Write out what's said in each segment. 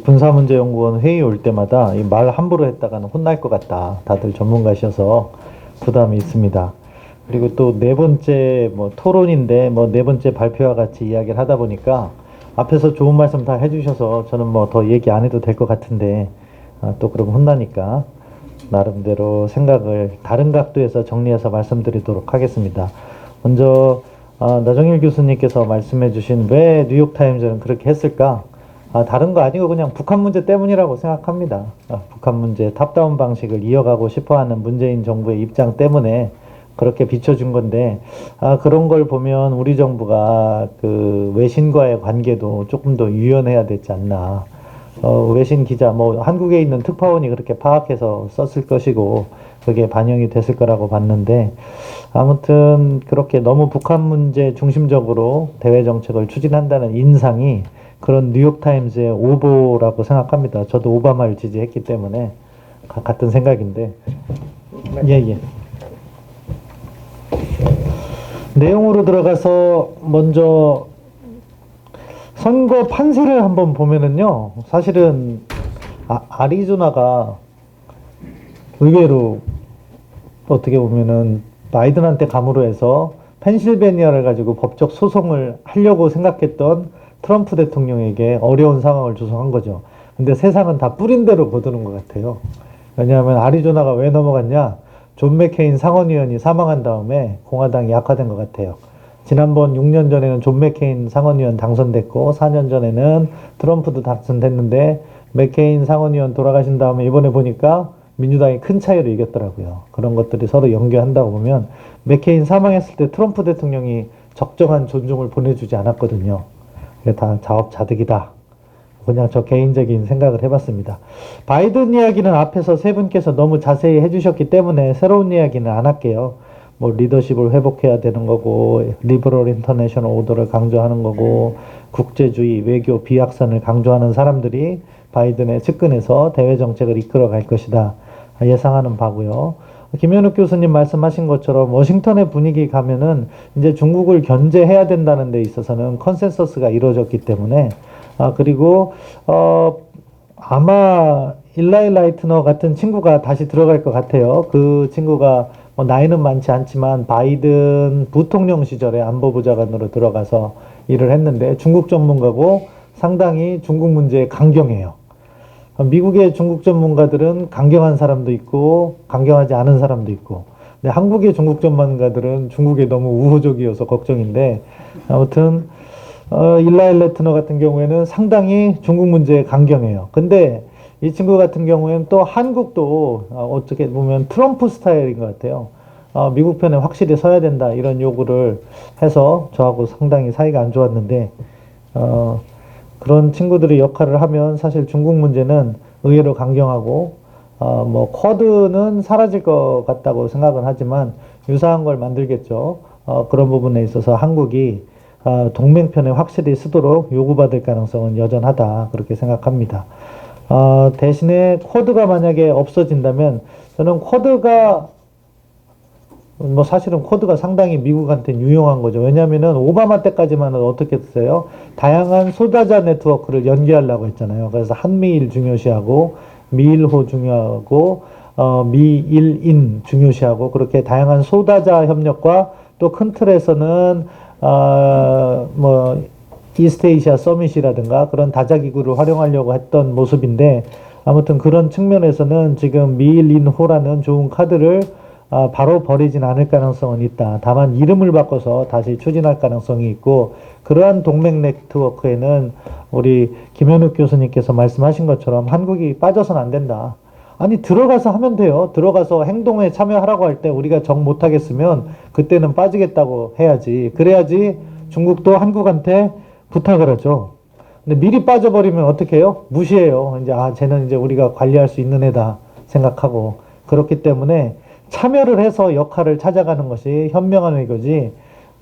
군사문제연구원 회의 올 때마다 이 말 함부로 했다가는 혼날 것 같다. 다들 전문가셔서 부담이 있습니다. 그리고 또 네 번째 뭐 토론인데 뭐 네 번째 발표와 같이 이야기를 하다 보니까 앞에서 좋은 말씀 다 해주셔서 저는 뭐 더 얘기 안 해도 될 것 같은데 또 그럼 혼나니까 나름대로 생각을 다른 각도에서 정리해서 말씀드리도록 하겠습니다. 먼저 나정일 교수님께서 말씀해 주신 왜 뉴욕타임즈는 그렇게 했을까? 다른 거 아니고 그냥 북한 문제 때문이라고 생각합니다. 북한 문제 탑다운 방식을 이어가고 싶어하는 문재인 정부의 입장 때문에 그렇게 비춰준 건데, 그런 걸 보면 우리 정부가 그 외신과의 관계도 조금 더 유연해야 되지 않나. 외신 기자, 뭐 한국에 있는 특파원이 그렇게 파악해서 썼을 것이고 그게 반영이 됐을 거라고 봤는데, 아무튼 그렇게 너무 북한 문제 중심적으로 대외 정책을 추진한다는 인상이 그런 뉴욕타임즈의 오보라고 생각합니다. 저도 오바마를 지지했기 때문에 같은 생각인데. 예, 예. 내용으로 들어가서 먼저 선거 판세를 한번 보면은요, 사실은 아리조나가 의외로 어떻게 보면은 바이든한테 감으로 해서 펜실베니아를 가지고 법적 소송을 하려고 생각했던 트럼프 대통령에게 어려운 상황을 조성한 거죠. 근데 세상은 다 뿌린 대로 거두는 것 같아요. 왜냐하면 아리조나가 왜 넘어갔냐? 존 맥케인 상원의원이 사망한 다음에 공화당이 약화된 것 같아요. 지난번 6년 전에는 존 맥케인 상원의원 당선됐고 4년 전에는 트럼프도 당선됐는데 맥케인 상원의원 돌아가신 다음에 이번에 보니까 민주당이 큰 차이로 이겼더라고요. 그런 것들이 서로 연계한다고 보면 맥케인 사망했을 때 트럼프 대통령이 적정한 존중을 보내주지 않았거든요. 이게 다 자업자득이다. 그냥 저 개인적인 생각을 해봤습니다. 바이든 이야기는 앞에서 세 분께서 너무 자세히 해주셨기 때문에 새로운 이야기는 안 할게요. 뭐 리더십을 회복해야 되는 거고, 리버럴 인터내셔널 오더를 강조하는 거고, 국제주의, 외교, 비약선을 강조하는 사람들이 바이든의 측근에서 대외 정책을 이끌어 갈 것이다 예상하는 바고요. 김현욱 교수님 말씀하신 것처럼 워싱턴의 분위기 가면은 이제 중국을 견제해야 된다는 데 있어서는 컨센서스가 이루어졌기 때문에 그리고 아마 일라이 라이트너 같은 친구가 다시 들어갈 것 같아요. 그 친구가 뭐 나이는 많지 않지만 바이든 부통령 시절에 안보보좌관으로 들어가서 일을 했는데 중국 전문가고 상당히 중국 문제에 강경해요. 미국의 중국 전문가들은 강경한 사람도 있고 강경하지 않은 사람도 있고, 근데 한국의 중국 전문가들은 중국에 너무 우호적이어서 걱정인데, 아무튼 일라이 레트너 같은 경우에는 상당히 중국 문제에 강경해요. 근데 이 친구 같은 경우에는 또 한국도 어떻게 보면 트럼프 스타일인 것 같아요. 미국 편에 확실히 서야 된다 이런 요구를 해서 저하고 상당히 사이가 안 좋았는데, 그런 친구들이 역할을 하면 사실 중국 문제는 의외로 강경하고, 뭐 쿼드는 사라질 것 같다고 생각은 하지만 유사한 걸 만들겠죠. 그런 부분에 있어서 한국이 동맹편에 확실히 쓰도록 요구받을 가능성은 여전하다 그렇게 생각합니다. 대신에 쿼드가 만약에 없어진다면 저는 쿼드가 뭐 사실은 쿼드가 상당히 미국한테 유용한 거죠. 왜냐면은 오바마 때까지만은 어떻게 했어요? 다양한 소다자 네트워크를 연계하려고 했잖아요. 그래서 한미일 중요시하고 미일호 중요하고 미일인 중요시하고 그렇게 다양한 소다자 협력과 또 큰 틀에서는 뭐 이스트에이시아 서밋이라든가 그런 다자기구를 활용하려고 했던 모습인데, 아무튼 그런 측면에서는 지금 미일인호라는 좋은 카드를 바로 버리진 않을 가능성은 있다. 다만 이름을 바꿔서 다시 추진할 가능성이 있고, 그러한 동맹 네트워크에는 우리 김현욱 교수님께서 말씀하신 것처럼 한국이 빠져선 안 된다. 아니 들어가서 하면 돼요. 들어가서 행동에 참여하라고 할 때 우리가 정 못하겠으면 그때는 빠지겠다고 해야지. 그래야지 중국도 한국한테 부탁을 하죠. 근데 미리 빠져버리면 어떻게 해요? 무시해요. 이제 쟤는 이제 우리가 관리할 수 있는 애다 생각하고. 그렇기 때문에 참여를 해서 역할을 찾아가는 것이 현명한 외교지,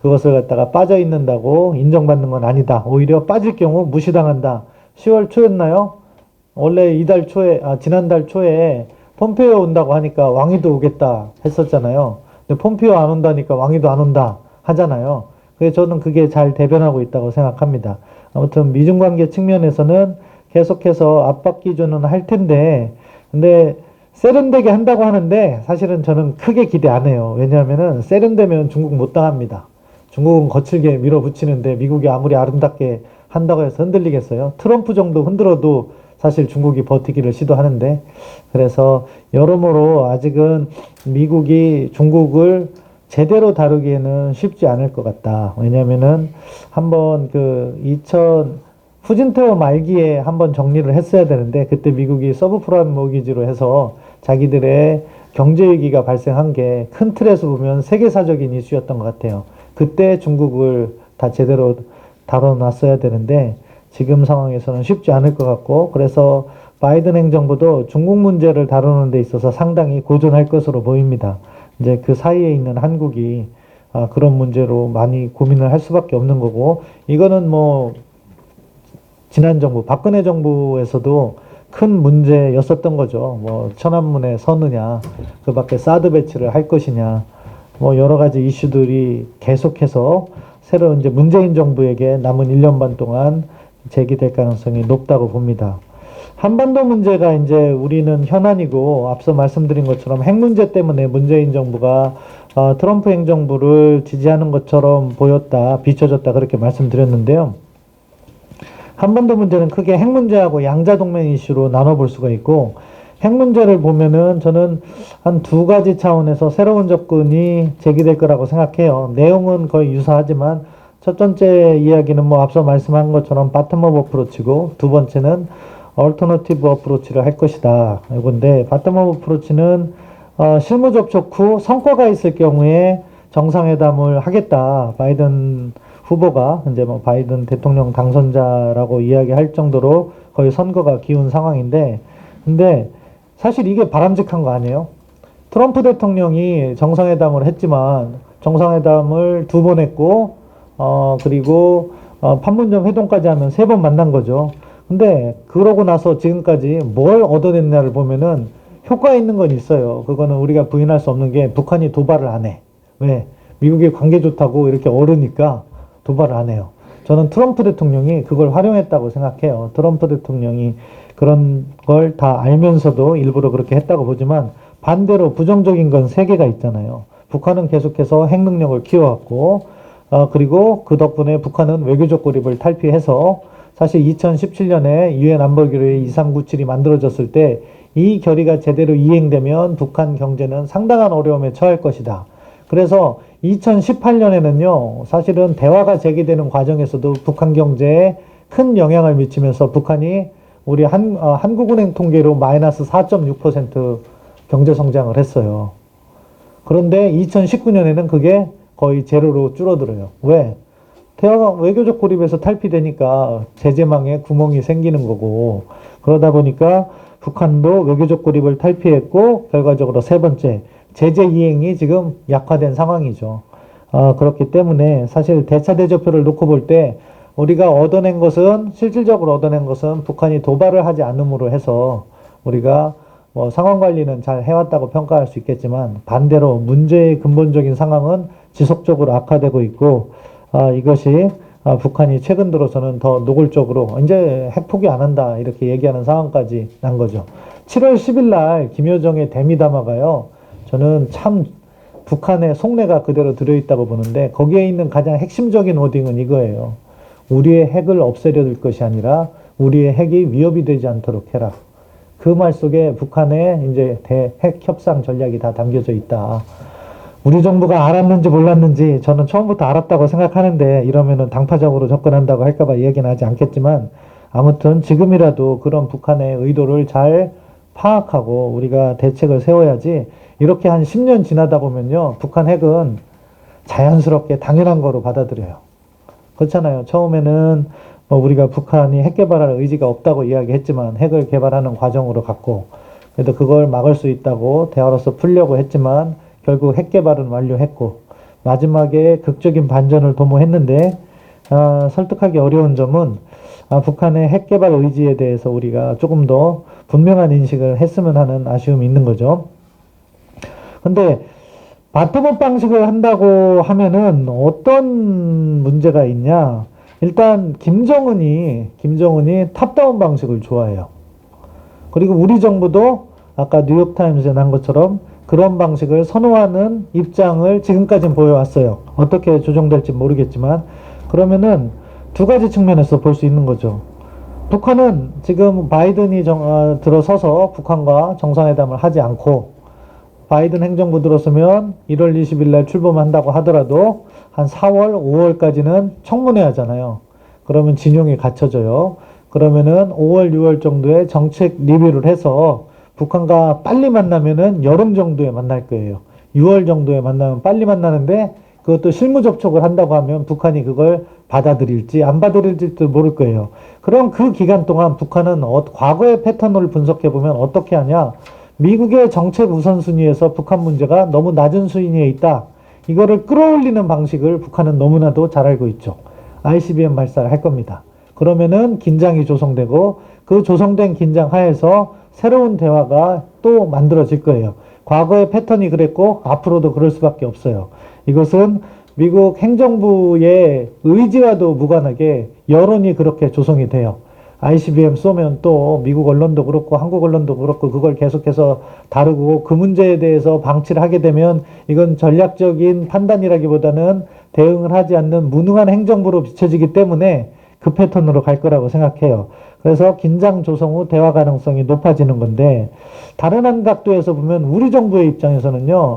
그것을 갖다가 빠져 있는다고 인정받는 건 아니다. 오히려 빠질 경우 무시당한다. 10월 초였나요? 원래 이달 초에, 지난달 초에 폼페이오 온다고 하니까 왕이도 오겠다 했었잖아요. 근데 폼페이오 안 온다니까 왕이도 안 온다 하잖아요. 그래서 저는 그게 잘 대변하고 있다고 생각합니다. 아무튼 미중 관계 측면에서는 계속해서 압박 기조는 할 텐데, 근데 세련되게 한다고 하는데 사실은 저는 크게 기대 안 해요. 왜냐하면은 세련되면 중국 못 당합니다. 중국은 거칠게 밀어붙이는데 미국이 아무리 아름답게 한다고 해서 흔들리겠어요? 트럼프 정도 흔들어도 사실 중국이 버티기를 시도하는데, 그래서 여러모로 아직은 미국이 중국을 제대로 다루기에는 쉽지 않을 것 같다. 왜냐면은 한번 그 2000 후진타오 말기에 한번 정리를 했어야 되는데, 그때 미국이 서브프라임 모기지로 해서 자기들의 경제 위기가 발생한 게 큰 틀에서 보면 세계사적인 이슈였던 것 같아요. 그때 중국을 다 제대로 다뤄놨어야 되는데 지금 상황에서는 쉽지 않을 것 같고, 그래서 바이든 행정부도 중국 문제를 다루는 데 있어서 상당히 고전할 것으로 보입니다. 이제 그 사이에 있는 한국이 그런 문제로 많이 고민을 할 수밖에 없는 거고, 이거는 뭐 지난 정부, 박근혜 정부에서도 큰 문제였었던 거죠. 뭐 천안문에 서느냐, 그 밖에 사드 배치를 할 것이냐, 뭐 여러 가지 이슈들이 계속해서 새로 이제 문재인 정부에게 남은 1년 반 동안 제기될 가능성이 높다고 봅니다. 한반도 문제가 이제 우리는 현안이고, 앞서 말씀드린 것처럼 핵 문제 때문에 문재인 정부가 트럼프 행정부를 지지하는 것처럼 보였다, 비춰졌다, 그렇게 말씀드렸는데요. 한반도 문제는 크게 핵 문제하고 양자 동맹 이슈로 나눠볼 수가 있고, 핵 문제를 보면은 저는 한 두 가지 차원에서 새로운 접근이 제기될 거라고 생각해요. 내용은 거의 유사하지만 첫 번째 이야기는 뭐 앞서 말씀한 것처럼 바텀업 어프로치고, 두 번째는 얼터너티브 어프로치를 할 것이다. 이건데, 바텀업 어프로치는 실무 접촉 후 성과가 있을 경우에 정상회담을 하겠다. 바이든 후보가 이제 뭐 바이든 대통령 당선자라고 이야기할 정도로 거의 선거가 기운 상황인데, 근데 사실 이게 바람직한 거 아니에요? 트럼프 대통령이 정상회담을 했지만 정상회담을 두 번 했고, 그리고 판문점 회동까지 하면 세 번 만난 거죠. 근데 그러고 나서 지금까지 뭘 얻어냈냐를 보면은 효과 있는 건 있어요. 그거는 우리가 부인할 수 없는 게, 북한이 도발을 안 해. 왜? 미국이 관계 좋다고 이렇게 어르니까 도발을 안 해요. 저는 트럼프 대통령이 그걸 활용했다고 생각해요. 트럼프 대통령이 그런 걸 다 알면서도 일부러 그렇게 했다고 보지만, 반대로 부정적인 건 세 개가 있잖아요. 북한은 계속해서 핵 능력을 키워왔고, 그리고 그 덕분에 북한은 외교적 고립을 탈피해서 사실 2017년에 유엔 안보리의 2397이 만들어졌을 때 이 결의가 제대로 이행되면 북한 경제는 상당한 어려움에 처할 것이다. 그래서 2018년에는요, 사실은 대화가 제기되는 과정에서도 북한 경제에 큰 영향을 미치면서 북한이 우리 한국은행 통계로 마이너스 4.6% 경제 성장을 했어요. 그런데 2019년에는 그게 거의 제로로 줄어들어요. 왜? 대화가 외교적 고립에서 탈피되니까 제재망에 구멍이 생기는 거고, 그러다 보니까 북한도 외교적 고립을 탈피했고, 결과적으로 세 번째, 제재 이행이 지금 약화된 상황이죠. 그렇기 때문에 사실 대차 대조표를 놓고 볼 때 우리가 얻어낸 것은, 실질적으로 얻어낸 것은 북한이 도발을 하지 않음으로 해서 우리가 뭐 상황 관리는 잘 해왔다고 평가할 수 있겠지만, 반대로 문제의 근본적인 상황은 지속적으로 악화되고 있고, 이것이 북한이 최근 들어서는 더 노골적으로 이제 핵 포기 안 한다 이렇게 얘기하는 상황까지 난 거죠. 7월 10일 날 김여정의 대미담화가요, 저는 참 북한의 속내가 그대로 들어있다고 보는데, 거기에 있는 가장 핵심적인 워딩은 이거예요. 우리의 핵을 없애려 들 것이 아니라 우리의 핵이 위협이 되지 않도록 해라. 그 말 속에 북한의 이제 대핵 협상 전략이 다 담겨져 있다. 우리 정부가 알았는지 몰랐는지 저는 처음부터 알았다고 생각하는데, 이러면은 당파적으로 접근한다고 할까봐 이야기는 하지 않겠지만, 아무튼 지금이라도 그런 북한의 의도를 잘 파악하고 우리가 대책을 세워야지, 이렇게 한 10년 지나다 보면요, 북한 핵은 자연스럽게 당연한 거로 받아들여요. 그렇잖아요. 처음에는 뭐 우리가 북한이 핵 개발할 의지가 없다고 이야기했지만 핵을 개발하는 과정으로 갔고, 그래도 그걸 막을 수 있다고 대화로서 풀려고 했지만 결국 핵 개발은 완료했고, 마지막에 극적인 반전을 도모했는데, 설득하기 어려운 점은 북한의 핵 개발 의지에 대해서 우리가 조금 더 분명한 인식을 했으면 하는 아쉬움이 있는 거죠. 근데 바텀업 방식을 한다고 하면은 어떤 문제가 있냐? 일단 김정은이 탑다운 방식을 좋아해요. 그리고 우리 정부도 아까 뉴욕타임즈에 난 것처럼 그런 방식을 선호하는 입장을 지금까지는 보여왔어요. 어떻게 조정될지 모르겠지만 그러면은 두 가지 측면에서 볼 수 있는 거죠. 북한은 지금 바이든이 들어서서 북한과 정상회담을 하지 않고 바이든 행정부 들어서면 1월 20일 날 출범한다고 하더라도 한 4월, 5월까지는 청문회 하잖아요. 그러면 진용이 갖춰져요. 그러면은 5월, 6월 정도에 정책 리뷰를 해서 북한과 빨리 만나면은 여름 정도에 만날 거예요. 6월 정도에 만나면 빨리 만나는데 그것도 실무 접촉을 한다고 하면 북한이 그걸 받아들일지 안 받아들일지도 모를 거예요. 그럼 그 기간 동안 북한은 과거의 패턴을 분석해 보면 어떻게 하냐? 미국의 정책 우선순위에서 북한 문제가 너무 낮은 수준에 있다. 이거를 끌어올리는 방식을 북한은 너무나도 잘 알고 있죠. ICBM 발사를 할 겁니다. 그러면은 긴장이 조성되고 그 조성된 긴장 하에서 새로운 대화가 또 만들어질 거예요. 과거의 패턴이 그랬고 앞으로도 그럴 수밖에 없어요. 이것은 미국 행정부의 의지와도 무관하게 여론이 그렇게 조성이 돼요. ICBM 쏘면 또 미국 언론도 그렇고 한국 언론도 그렇고 그걸 계속해서 다루고 그 문제에 대해서 방치를 하게 되면 이건 전략적인 판단이라기보다는 대응을 하지 않는 무능한 행정부로 비춰지기 때문에 그 패턴으로 갈 거라고 생각해요. 그래서 긴장 조성 후 대화 가능성이 높아지는 건데 다른 한 각도에서 보면 우리 정부의 입장에서는요.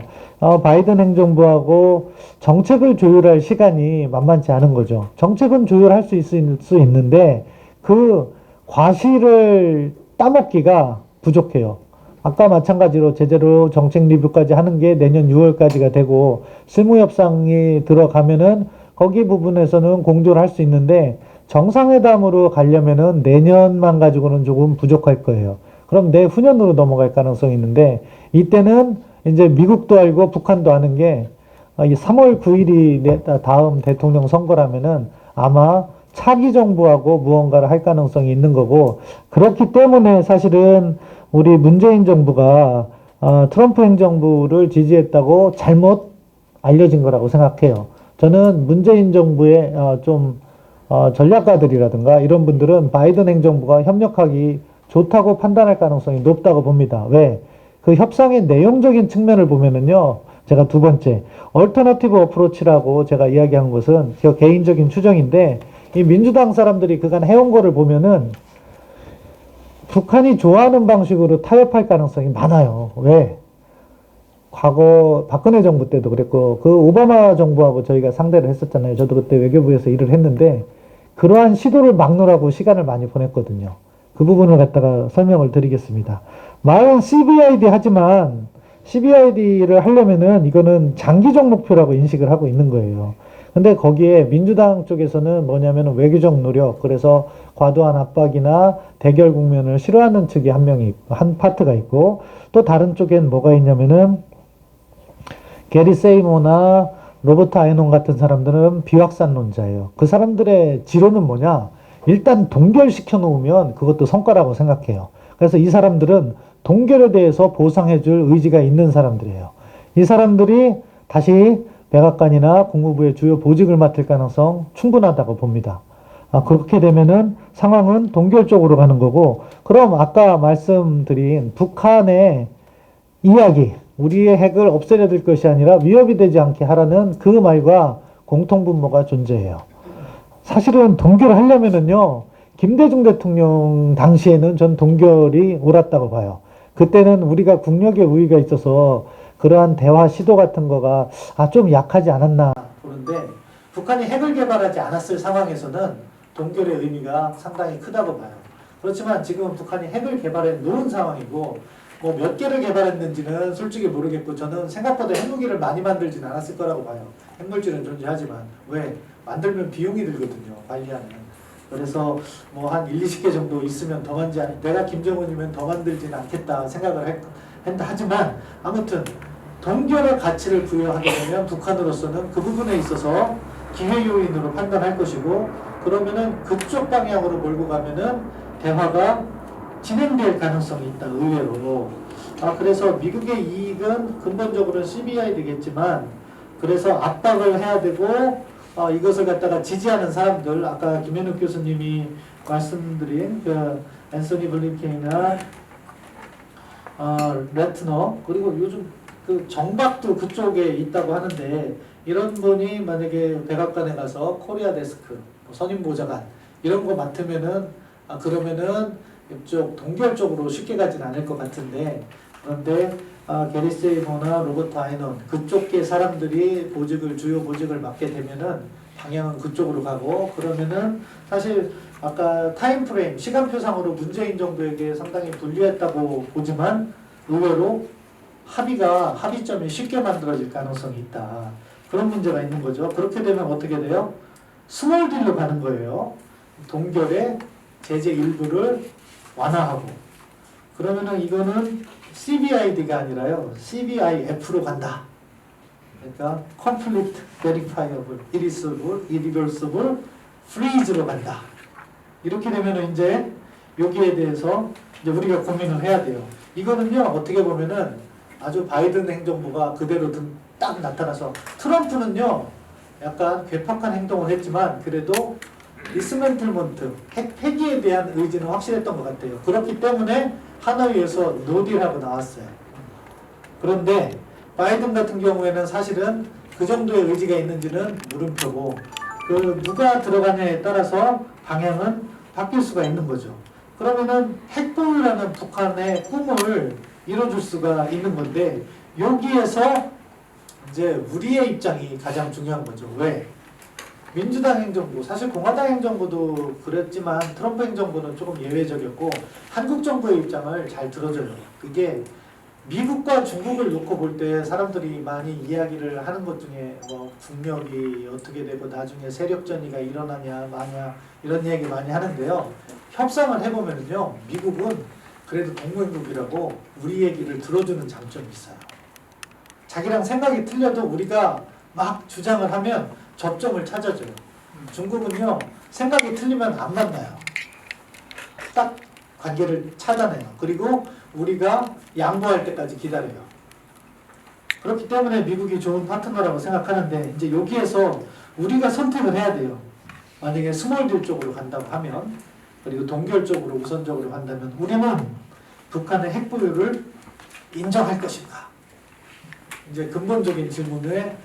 바이든 행정부하고 정책을 조율할 시간이 만만치 않은 거죠. 정책은 조율할 수 있는데 그 과실을 따먹기가 부족해요. 아까 마찬가지로 제대로 정책 리뷰까지 하는 게 내년 6월까지가 되고 실무 협상이 들어가면은 거기 부분에서는 공조를 할 수 있는데 정상회담으로 가려면은 내년만 가지고는 조금 부족할 거예요. 그럼 내후년으로 넘어갈 가능성이 있는데 이때는 이제 미국도 알고 북한도 아는 게 3월 9일이 다음 대통령 선거라면은 아마 차기 정부하고 무언가를 할 가능성이 있는 거고 그렇기 때문에 사실은 우리 문재인 정부가 트럼프 행정부를 지지했다고 잘못 알려진 거라고 생각해요. 저는 문재인 정부의 전략가들이라든가 이런 분들은 바이든 행정부가 협력하기 좋다고 판단할 가능성이 높다고 봅니다. 왜? 그 협상의 내용적인 측면을 보면은요, 제가 두 번째, 얼터너티브 어프로치라고 제가 이야기한 것은 제 개인적인 추정인데, 이 민주당 사람들이 그간 해온 거를 보면은 북한이 좋아하는 방식으로 타협할 가능성이 많아요. 왜? 과거 박근혜 정부 때도 그랬고, 그 오바마 정부하고 저희가 상대를 했었잖아요. 저도 그때 외교부에서 일을 했는데, 그러한 시도를 막느라고 시간을 많이 보냈거든요. 그 부분을 갖다가 설명을 드리겠습니다. 말은 CBID 하지만 CBID를 하려면은 이거는 장기적 목표라고 인식을 하고 있는 거예요. 근데 거기에 민주당 쪽에서는 뭐냐면은 외교적 노력, 그래서 과도한 압박이나 대결 국면을 싫어하는 측이 한 파트가 있고, 또 다른 쪽엔 뭐가 있냐면은 게리 세이모나 로버트 아이논 같은 사람들은 비확산론자예요. 그 사람들의 지론은 뭐냐? 일단 동결시켜 놓으면 그것도 성과라고 생각해요. 그래서 이 사람들은 동결에 대해서 보상해줄 의지가 있는 사람들이에요. 이 사람들이 다시 백악관이나 국무부의 주요 보직을 맡을 가능성 충분하다고 봅니다. 그렇게 되면은 상황은 동결 쪽으로 가는 거고, 그럼 아까 말씀드린 북한의 이야기, 우리의 핵을 없애려 들 것이 아니라 위협이 되지 않게 하라는 그 말과 공통분모가 존재해요. 사실은 동결을 하려면은요, 김대중 대통령 당시에는 전 동결이 옳았다고 봐요. 그때는 우리가 국력의 우위가 있어서 그러한 대화 시도 같은 거가 좀 약하지 않았나 보는데, 북한이 핵을 개발하지 않았을 상황에서는 동결의 의미가 상당히 크다고 봐요. 그렇지만 지금 북한이 핵을 개발해 놓은 상황이고, 뭐 몇 개를 개발했는지는 솔직히 모르겠고, 저는 생각보다 핵무기를 많이 만들진 않았을 거라고 봐요. 핵물질은 존재하지만. 왜? 만들면 비용이 들거든요. 관리하는. 그래서 뭐 한 1, 20개 정도 있으면 더 만지, 내가 김정은이면 더 만들진 않겠다 생각을 한다. 하지만 아무튼 동결의 가치를 부여하게 되면 북한으로서는 그 부분에 있어서 기회 요인으로 판단할 것이고, 그러면은 그쪽 방향으로 몰고 가면은 대화가 진행될 가능성이 있다, 의외로. 그래서 미국의 이익은 근본적으로는 CBI 되겠지만, 그래서 압박을 해야 되고, 이것을 갖다가 지지하는 사람들, 아까 김현욱 교수님이 말씀드린 그 앤서니 블링켄이나 레트너, 그리고 요즘 그 정박도 그쪽에 있다고 하는데, 이런 분이 만약에 백악관에 가서 코리아 데스크, 선임보좌관 이런 거 맡으면은 그러면은 이쪽 동결 쪽으로 쉽게 가진 않을 것 같은데, 그런데 게리 세이머나 로버트 아이넌 그쪽계 사람들이 주요 보직을 맡게 되면은 방향은 그쪽으로 가고, 그러면은 사실 아까 타임프레임 시간표상으로 문재인 정부에게 상당히 불리했다고 보지만 의외로 합의점이 쉽게 만들어질 가능성이 있다. 그런 문제가 있는 거죠. 그렇게 되면 어떻게 돼요? 스몰 딜로 가는 거예요. 동결의 제재 일부를 완화하고. 그러면은 이거는 CBID가 아니라요, CBIF로 간다. 그러니까 Conflict Verifiable, Irreversible, Freeze로 간다. 이렇게 되면은 이제 여기에 대해서 이제 우리가 고민을 해야 돼요. 이거는요, 어떻게 보면은 아주 바이든 행정부가 그대로 딱 나타나서, 트럼프는요 약간 괴팍한 행동을 했지만 그래도 디스맨틀먼트, 핵 폐기에 대한 의지는 확실했던 것 같아요. 그렇기 때문에 하노이에서 노딜하고 나왔어요. 그런데 바이든 같은 경우에는 사실은 그 정도의 의지가 있는지는 물음표고, 누가 들어가냐에 따라서 방향은 바뀔 수가 있는 거죠. 그러면은 핵보유라는 북한의 꿈을 이뤄줄 수가 있는 건데, 여기에서 이제 우리의 입장이 가장 중요한 거죠. 왜? 민주당 행정부, 사실 공화당 행정부도 그랬지만 트럼프 행정부는 조금 예외적이었고, 한국 정부의 입장을 잘 들어줘요. 그게 미국과 중국을 놓고 볼 때 사람들이 많이 이야기를 하는 것 중에 뭐 국력이 어떻게 되고 나중에 세력전이가 일어나냐 마냐 이런 이야기 많이 하는데요. 협상을 해보면요, 미국은 그래도 동맹국이라고 우리 얘기를 들어주는 장점이 있어요. 자기랑 생각이 틀려도 우리가 막 주장을 하면 접점을 찾아줘요. 중국은요, 생각이 틀리면 안 만나요. 딱 관계를 차단해요. 그리고 우리가 양보할 때까지 기다려요. 그렇기 때문에 미국이 좋은 파트너라고 생각하는데, 이제 여기에서 우리가 선택을 해야 돼요. 만약에 스몰딜 쪽으로 간다고 하면, 그리고 동결 쪽으로 우선적으로 간다면, 우리는 북한의 핵보유를 인정할 것인가? 이제 근본적인 질문에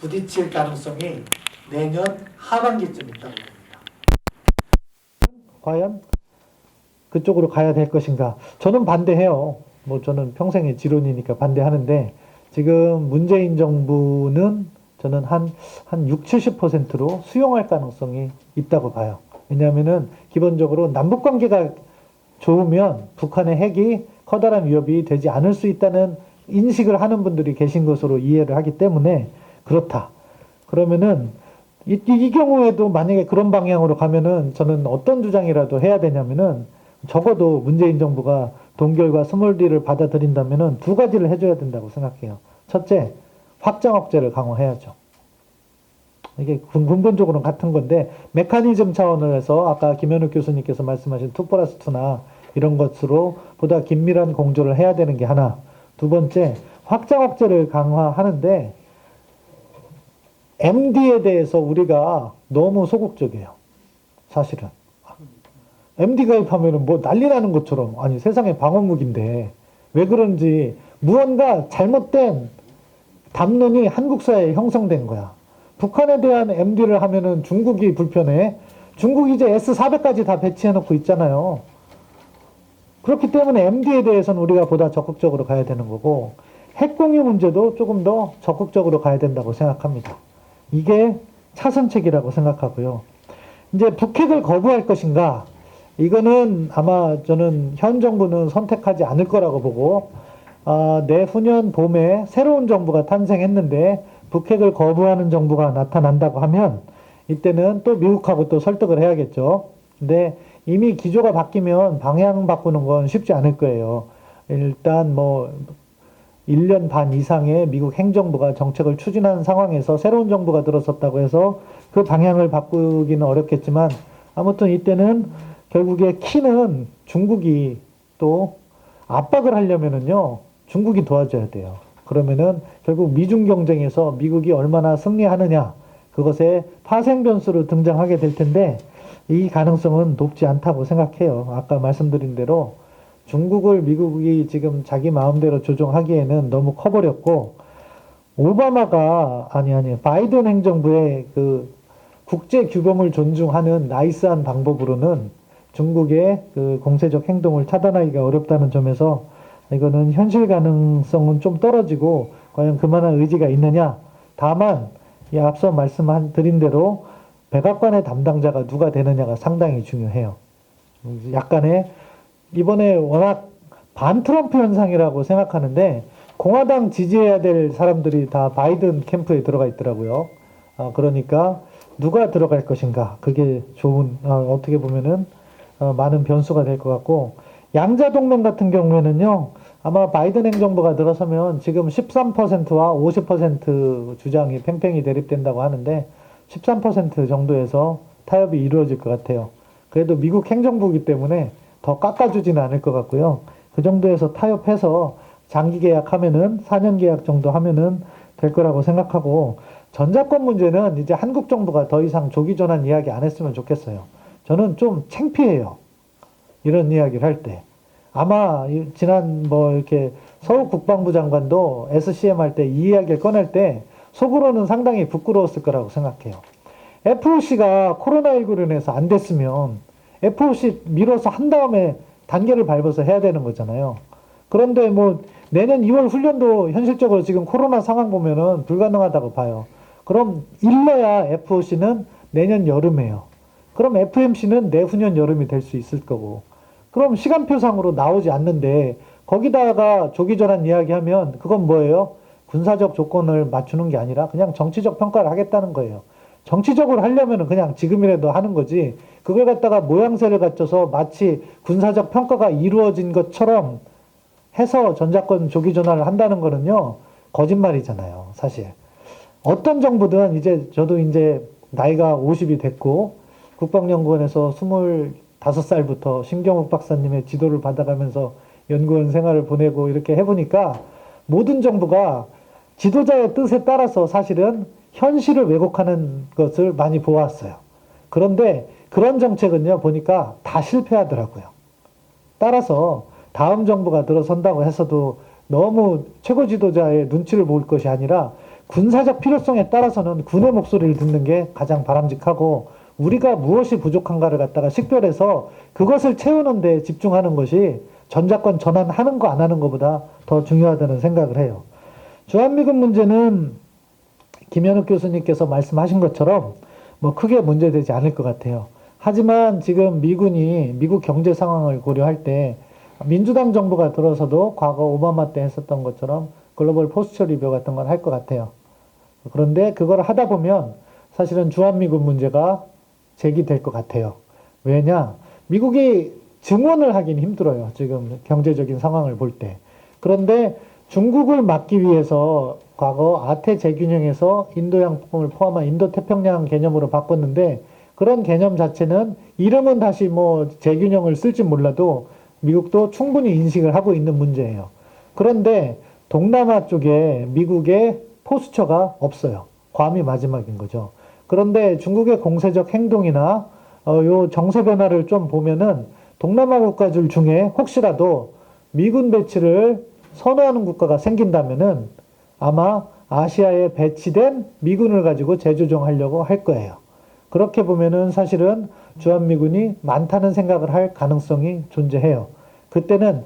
부딪힐 가능성이 내년 하반기쯤 있다고 봅니다. 과연 그쪽으로 가야 될 것인가? 저는 반대해요. 저는 평생의 지론이니까 반대하는데, 지금 문재인 정부는 저는 한 6, 70%로 수용할 가능성이 있다고 봐요. 왜냐하면은 기본적으로 남북 관계가 좋으면 북한의 핵이 커다란 위협이 되지 않을 수 있다는 인식을 하는 분들이 계신 것으로 이해를 하기 때문에 그렇다. 그러면은 이 경우에도 만약에 그런 방향으로 가면은 저는 어떤 주장이라도 해야 되냐면은, 적어도 문재인 정부가 동결과 스몰딜을 받아들인다면은 두 가지를 해줘야 된다고 생각해요. 첫째, 확장 억제를 강화해야죠. 이게 근본적으로는 같은 건데, 메커니즘 차원에서 아까 김현욱 교수님께서 말씀하신 2+2나 이런 것으로 보다 긴밀한 공조를 해야 되는 게 하나. 두 번째, 확장 억제를 강화하는데 MD에 대해서 우리가 너무 소극적이에요. 사실은. MD 가입하면 뭐 난리 나는 것처럼, 아니 세상에 방어무기인데 왜 그런지 무언가 잘못된 담론이 한국 사회에 형성된 거야. 북한에 대한 MD를 하면은 중국이 불편해. 중국이 이제 S-400까지 다 배치해놓고 있잖아요. 그렇기 때문에 MD에 대해서는 우리가 보다 적극적으로 가야 되는 거고, 핵공유 문제도 조금 더 적극적으로 가야 된다고 생각합니다. 이게 차선책이라고 생각하고요. 이제 북핵을 거부할 것인가? 이거는 아마 저는 현 정부는 선택하지 않을 거라고 보고, 내후년 봄에 새로운 정부가 탄생했는데 북핵을 거부하는 정부가 나타난다고 하면 이때는 또 미국하고 또 설득을 해야겠죠. 근데 이미 기조가 바뀌면 방향 바꾸는 건 쉽지 않을 거예요. 일단 1년 반 이상의 미국 행정부가 정책을 추진하는 상황에서 새로운 정부가 들어섰다고 해서 그 방향을 바꾸기는 어렵겠지만, 아무튼 이때는 결국에 키는 중국이 또 압박을 하려면은요, 중국이 도와줘야 돼요. 그러면은 결국 미중 경쟁에서 미국이 얼마나 승리하느냐, 그것에 파생 변수로 등장하게 될 텐데 이 가능성은 높지 않다고 생각해요. 아까 말씀드린 대로 중국을 미국이 지금 자기 마음대로 조종하기에는 너무 커버렸고 오바마가 아니 바이든 행정부의 그 국제 규범을 존중하는 나이스한 방법으로는 중국의 그 공세적 행동을 차단하기가 어렵다는 점에서 이거는 현실 가능성은 좀 떨어지고 과연 그만한 의지가 있느냐. 다만 이 앞서 말씀드린 대로 백악관의 담당자가 누가 되느냐가 상당히 중요해요. 약간의 이번에 워낙 반트럼프 현상이라고 생각하는데 공화당 지지해야 될 사람들이 다 바이든 캠프에 들어가 있더라고요. 그러니까 누가 들어갈 것인가 그게 좋은 어떻게 보면은 많은 변수가 될 것 같고 양자 동맹 같은 경우에는요 아마 바이든 행정부가 들어서면 지금 13%와 50% 주장이 팽팽히 대립된다고 하는데 13% 정도에서 타협이 이루어질 것 같아요. 그래도 미국 행정부이기 때문에 더 깎아주지는 않을 것 같고요. 그 정도에서 타협해서 장기 계약하면은 4년 계약 정도 하면은 될 거라고 생각하고 전자권 문제는 이제 한국 정부가 더 이상 조기 전환 이야기 안 했으면 좋겠어요. 저는 좀 창피해요. 이런 이야기를 할 때. 아마 지난 뭐 이렇게 서욱 국방부 장관도 SCM 할 때 이 이야기를 꺼낼 때 속으로는 상당히 부끄러웠을 거라고 생각해요. FOC가 코로나19로 인해서 안 됐으면 FOC 미뤄서 한 다음에 단계를 밟아서 해야 되는 거잖아요. 그런데 뭐 내년 2월 훈련도 현실적으로 지금 코로나 상황 보면은 불가능하다고 봐요. 그럼 일러야 FOC는 내년 여름에요. 그럼 FMC는 내후년 여름이 될 수 있을 거고. 그럼 시간표상으로 나오지 않는데 거기다가 조기전환 이야기하면 그건 뭐예요? 군사적 조건을 맞추는 게 아니라 그냥 정치적 평가를 하겠다는 거예요. 정치적으로 하려면 그냥 지금이라도 하는 거지 그걸 갖다가 모양새를 갖춰서 마치 군사적 평가가 이루어진 것처럼 해서 전자권 조기전환을 한다는 거는요 거짓말이잖아요 사실. 어떤 정부든 이제 저도 이제 나이가 50이 됐고 국방연구원에서 25살부터 심경욱 박사님의 지도를 받아가면서 연구원 생활을 보내고 이렇게 해보니까 모든 정부가 지도자의 뜻에 따라서 사실은 현실을 왜곡하는 것을 많이 보았어요. 그런데 그런 정책은요 보니까 다 실패하더라고요. 따라서 다음 정부가 들어선다고 해서도 너무 최고 지도자의 눈치를 볼 것이 아니라 군사적 필요성에 따라서는 군의 목소리를 듣는 게 가장 바람직하고 우리가 무엇이 부족한가를 갖다가 식별해서 그것을 채우는 데 집중하는 것이 전자권 전환하는 거 안 하는 것보다 더 중요하다는 생각을 해요. 주한미군 문제는 김현욱 교수님께서 말씀하신 것처럼 뭐 크게 문제되지 않을 것 같아요. 하지만 지금 미군이 미국 경제 상황을 고려할 때 민주당 정부가 들어서도 과거 오바마 때 했었던 것처럼 글로벌 포스처 리뷰 같은 걸 할 것 같아요. 그런데 그걸 하다 보면 사실은 주한미군 문제가 제기될 것 같아요. 왜냐? 미국이 증언을 하긴 힘들어요. 지금 경제적인 상황을 볼 때. 그런데 중국을 막기 위해서 과거 아태 재균형에서 인도양풍을 포함한 인도태평양 개념으로 바꿨는데 그런 개념 자체는 이름은 다시 뭐 재균형을 쓸지 몰라도 미국도 충분히 인식을 하고 있는 문제예요. 그런데 동남아 쪽에 미국의 포스처가 없어요. 괌이 마지막인 거죠. 그런데 중국의 공세적 행동이나 요 정세 변화를 좀 보면은 동남아 국가들 중에 혹시라도 미군 배치를 선호하는 국가가 생긴다면은 아마 아시아에 배치된 미군을 가지고 재조정하려고 할 거예요. 그렇게 보면은 사실은 주한미군이 많다는 생각을 할 가능성이 존재해요. 그때는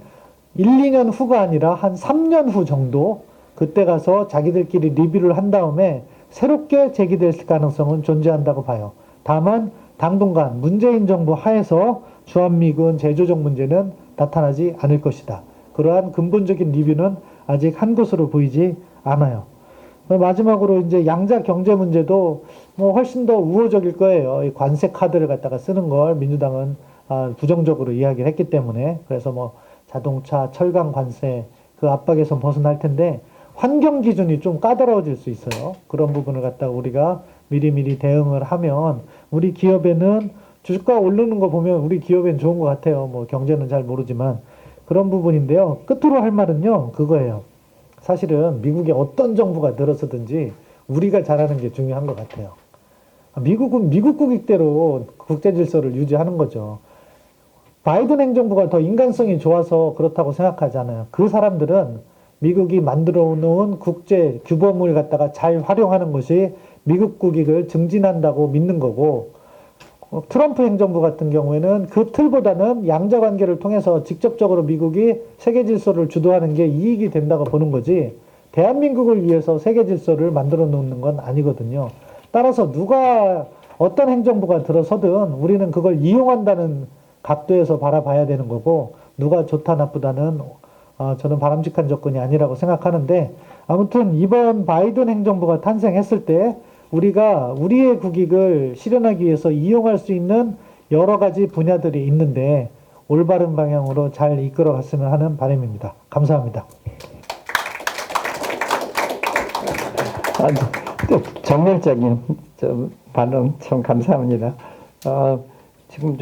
1, 2년 후가 아니라 한 3년 후 정도 그때 가서 자기들끼리 리뷰를 한 다음에 새롭게 제기될 가능성은 존재한다고 봐요. 다만 당분간 문재인 정부 하에서 주한미군 재조정 문제는 나타나지 않을 것이다. 그러한 근본적인 리뷰는 아직 한 곳으로 보이지 않아요. 마지막으로 이제 양자 경제 문제도 뭐 훨씬 더 우호적일 거예요. 이 관세 카드를 갖다가 쓰는 걸 민주당은 부정적으로 이야기를 했기 때문에 그래서 뭐 자동차, 철강 관세 그 압박에서 벗어날 텐데 환경 기준이 좀 까다로워질 수 있어요. 그런 부분을 갖다가 우리가 미리미리 대응을 하면 우리 기업에는 주가 오르는 거 보면 우리 기업엔 좋은 것 같아요. 뭐 경제는 잘 모르지만 그런 부분인데요. 끝으로 할 말은요. 그거예요. 사실은 미국의 어떤 정부가 들어서든지 우리가 잘하는 게 중요한 것 같아요. 미국은 미국 국익대로 국제 질서를 유지하는 거죠. 바이든 행정부가 더 인간성이 좋아서 그렇다고 생각하잖아요. 그 사람들은 미국이 만들어 놓은 국제 규범을 갖다가 잘 활용하는 것이 미국 국익을 증진한다고 믿는 거고, 트럼프 행정부 같은 경우에는 그 틀보다는 양자 관계를 통해서 직접적으로 미국이 세계 질서를 주도하는 게 이익이 된다고 보는 거지, 대한민국을 위해서 세계 질서를 만들어 놓는 건 아니거든요. 따라서 누가 어떤 행정부가 들어서든 우리는 그걸 이용한다는 각도에서 바라봐야 되는 거고, 누가 좋다 나쁘다는 저는 바람직한 조건이 아니라고 생각하는데, 아무튼 이번 바이든 행정부가 탄생했을 때 우리가 우리의 국익을 실현하기 위해서 이용할 수 있는 여러 가지 분야들이 있는데 올바른 방향으로 잘 이끌어 갔으면 하는 바람입니다. 감사합니다. 정열적인 발언 참 감사합니다. 지금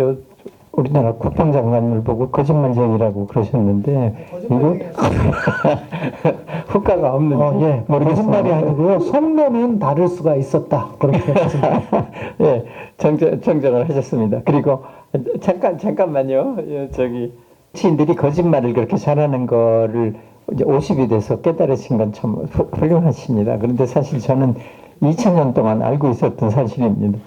우리나라 국방장관을 보고 거짓말쟁이라고 그러셨는데 이거 효과가 없는지 예, 거짓말이 아니고요. 속내는 다를 수가 있었다. 그렇게 했습니다. 예, 정정을 하셨습니다. 그리고 잠깐만요. 시인들이 거짓말을 그렇게 잘하는 거를 이제 50이 돼서 깨달으신 건 참 훌륭하십니다. 그런데 사실 저는 2000년 동안 알고 있었던 사실입니다.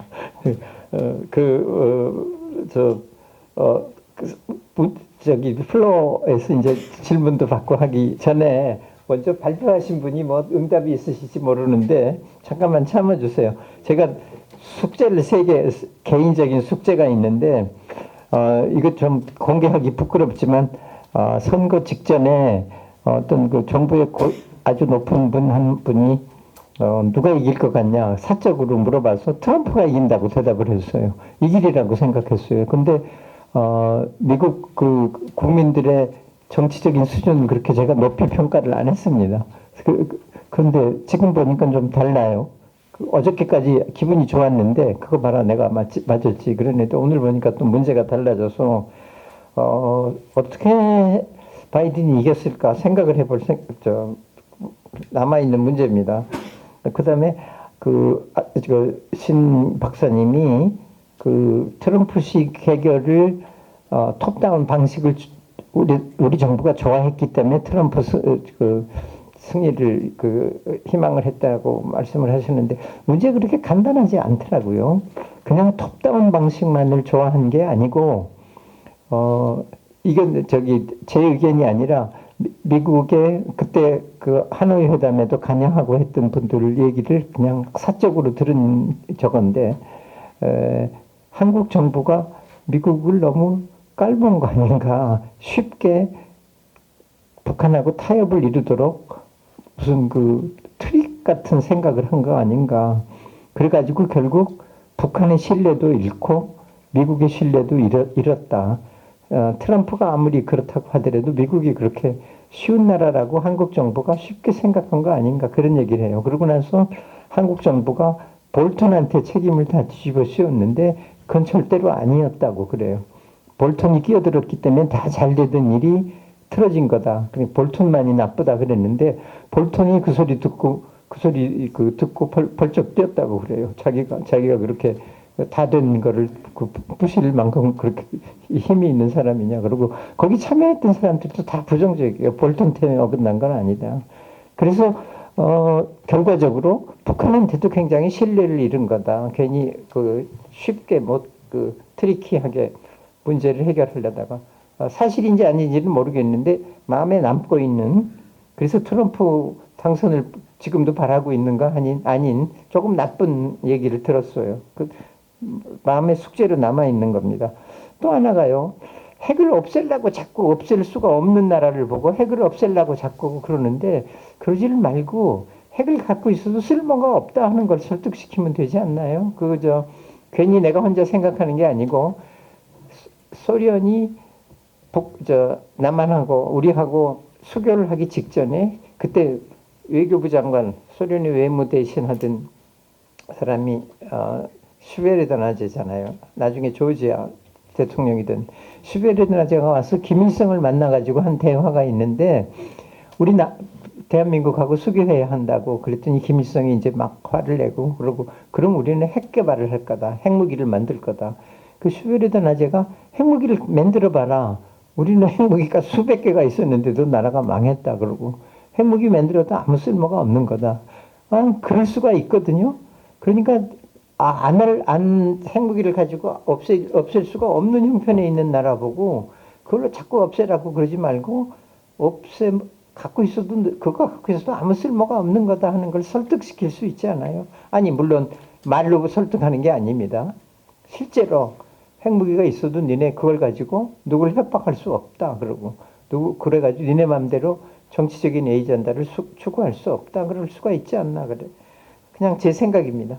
플로어에서 이제 질문도 받고 하기 전에 먼저 발표하신 분이 뭐 응답이 있으실지 모르는데 잠깐만 참아주세요. 제가 숙제를 3개, 개인적인 숙제가 있는데, 이거 좀 공개하기 부끄럽지만, 선거 직전에 어떤 그 정부의 아주 높은 분 한 분이 누가 이길 것 같냐 사적으로 물어봐서 트럼프가 이긴다고 대답을 했어요. 이길이라고 생각했어요. 근데 미국 그 국민들의 정치적인 수준은 그렇게 제가 높이 평가를 안 했습니다. 그런데 지금 보니까 좀 달라요. 어저께까지 기분이 좋았는데 그거 봐라 내가 맞았지 그랬는데 오늘 보니까 또 문제가 달라져서 어떻게 바이든이 이겼을까 생각을 해볼 남아있는 문제입니다. 그 다음에 신 박사님이 그 트럼프식 해결을 톱다운 방식을 우리 정부가 좋아했기 때문에 트럼프 승리를 희망을 했다고 말씀을 하셨는데 문제가 그렇게 간단하지 않더라고요. 그냥 톱다운 방식만을 좋아한 게 아니고 이건 제 의견이 아니라 미국의 그때 그 하노이 회담에도 관여하고 했던 분들 얘기를 그냥 사적으로 들은 저건데 한국 정부가 미국을 너무 깔본 거 아닌가 쉽게 북한하고 타협을 이루도록 무슨 트릭 같은 생각을 한 거 아닌가. 그래가지고 결국 북한의 신뢰도 잃고 미국의 신뢰도 잃었다. 트럼프가 아무리 그렇다고 하더라도 미국이 그렇게 쉬운 나라라고 한국 정부가 쉽게 생각한 거 아닌가 그런 얘기를 해요. 그러고 나서 한국 정부가 볼턴한테 책임을 다 뒤집어 씌웠는데 그건 절대로 아니었다고 그래요. 볼턴이 끼어들었기 때문에 다 잘 되던 일이 틀어진 거다. 그러니까 볼턴만이 나쁘다 그랬는데 볼턴이 그 소리 듣고 벌쩍 뛰었다고 그래요. 자기가 그렇게 다 된 거를 부실 만큼 그렇게 힘이 있는 사람이냐. 그리고 거기 참여했던 사람들도 다 부정적이에요. 볼턴 때문에 어긋난 건 아니다. 그래서 결과적으로 북한한테도 굉장히 신뢰를 잃은 거다. 괜히 쉽게 트리키하게 문제를 해결하려다가 사실인지 아닌지는 모르겠는데 마음에 남고 있는, 그래서 트럼프 당선을 지금도 바라고 있는 거 아닌 조금 나쁜 얘기를 들었어요. 마음의 숙제로 남아있는 겁니다. 또 하나가요. 핵을 없애려고 자꾸 없앨 수가 없는 나라를 보고 핵을 없애려고 자꾸 그러는데 그러지를 말고 핵을 갖고 있어도 쓸모가 없다 하는 걸 설득시키면 되지 않나요? 괜히 내가 혼자 생각하는 게 아니고 소련이 남한하고 우리하고 수교를 하기 직전에 그때 외교부 장관 소련의 외무 대신하던 사람이 슈베르드나제잖아요. 나중에 조지아 대통령이던 슈베르드나제가 와서 김일성을 만나가지고 한 대화가 있는데 대한민국하고 수교해야 한다고 그랬더니 김일성이 이제 막 화를 내고 그러고 그럼 우리는 핵 개발을 할 거다. 핵무기를 만들 거다. 그 슈베르트 나제가 핵무기를 만들어 봐라. 우리는 핵무기가 수백 개가 있었는데도 나라가 망했다 그러고 핵무기 만들어도 아무 쓸모가 없는 거다. 그럴 수가 있거든요. 그러니까 핵무기를 가지고 없앨 수가 없는 형편에 있는 나라 보고 그걸로 자꾸 없애라고 그러지 말고 갖고 있어도 그거 갖고 있어도 아무 쓸모가 없는 거다 하는 걸 설득시킬 수 있지 않아요? 아니 물론 말로 설득하는 게 아닙니다. 실제로 핵무기가 있어도 니네 그걸 가지고 누굴 협박할 수 없다 그러고 그래가지고 니네 맘대로 정치적인 에이전다를 추구할 수 없다 그럴 수가 있지 않나 그래. 그냥 제 생각입니다.